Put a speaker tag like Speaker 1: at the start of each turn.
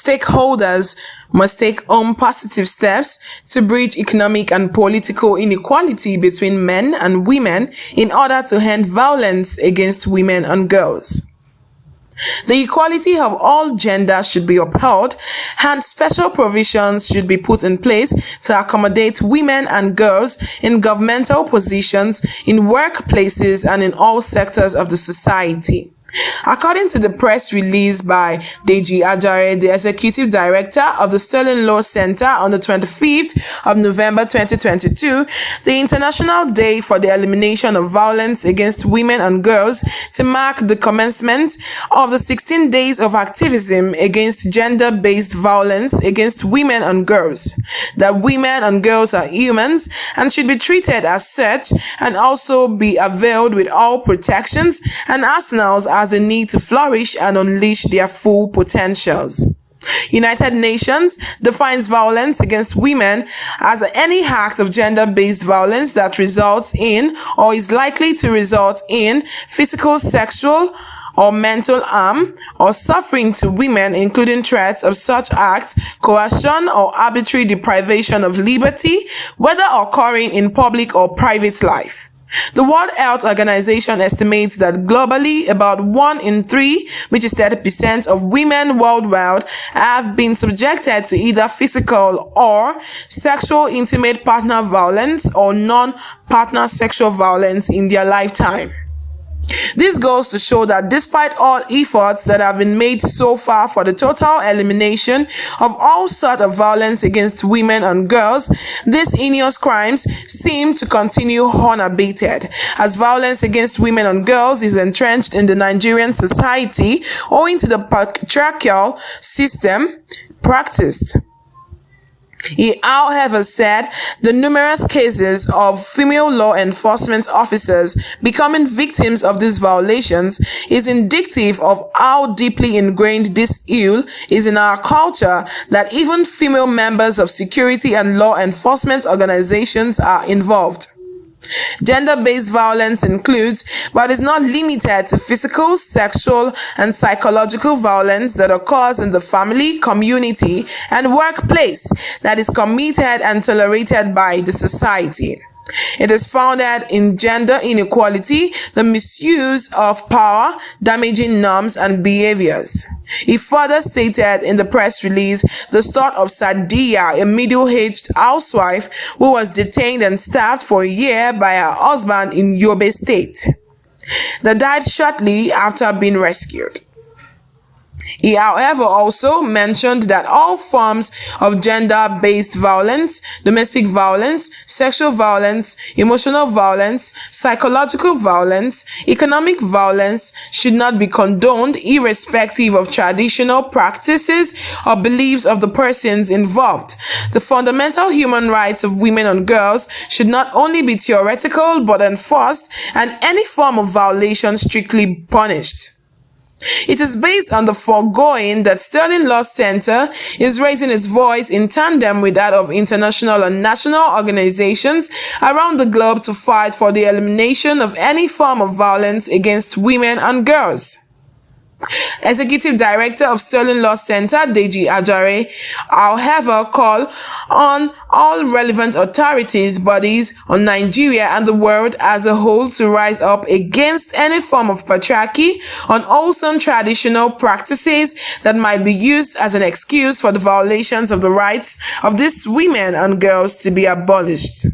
Speaker 1: stakeholders must take positive steps to bridge economic and political inequality between men and women in order to end violence against women and girls. The equality of all genders should be upheld, and special provisions should be put in place to accommodate women and girls in governmental positions, in workplaces, and in all sectors of the society. According to the press release by Deji, Ajare, the Executive Director of the Sterling Law Center, on the 25th of November 2022, the International Day for the Elimination of Violence against Women and Girls, to mark the commencement of the 16 Days of Activism against gender-based violence against women and girls, that women and girls are humans and should be treated as such, and also be availed with all protections and arsenals as they need to flourish and unleash their full potentials. United Nations defines violence against women as any act of gender-based violence that results in or is likely to result in physical, sexual, or mental harm or suffering to women, including threats of such acts, coercion, or arbitrary deprivation of liberty, whether occurring in public or private life. The World Health Organization estimates that globally about 1 in 3, which is 30% of women worldwide, have been subjected to either physical or sexual intimate partner violence or non-partner sexual violence in their lifetime. This goes to show that despite all efforts that have been made so far for the total elimination of all sorts of violence against women and girls, these heinous crimes seem to continue unabated, as violence against women and girls is entrenched in the Nigerian society owing to the patriarchal system practiced. He, however, said the numerous cases of female law enforcement officers becoming victims of these violations is indicative of how deeply ingrained this ill is in our culture, that even female members of security and law enforcement organizations are involved. Gender-based violence includes, but is not limited to, physical, sexual, and psychological violence that occurs in the family, community, and workplace that is committed and tolerated by the society. It is founded in gender inequality, the misuse of power, damaging norms and behaviors. He further stated in the press release the story of Sadiya, a middle-aged housewife who was detained and starved for a year by her husband in Yobe State, that died shortly after being rescued. He, however, also mentioned that all forms of gender-based violence, domestic violence, sexual violence, emotional violence, psychological violence, economic violence should not be condoned irrespective of traditional practices or beliefs of the persons involved. The fundamental human rights of women and girls should not only be theoretical but enforced, and any form of violation strictly punished. It is based on the foregoing that Sterling Law Center is raising its voice in tandem with that of international and national organizations around the globe to fight for the elimination of any form of violence against women and girls. Executive Director of Sterling Law Center, Deji Ajare, however, called on all relevant authorities, bodies on Nigeria and the world as a whole to rise up against any form of patriarchy, unwholesome traditional practices that might be used as an excuse for the violations of the rights of these women and girls to be abolished.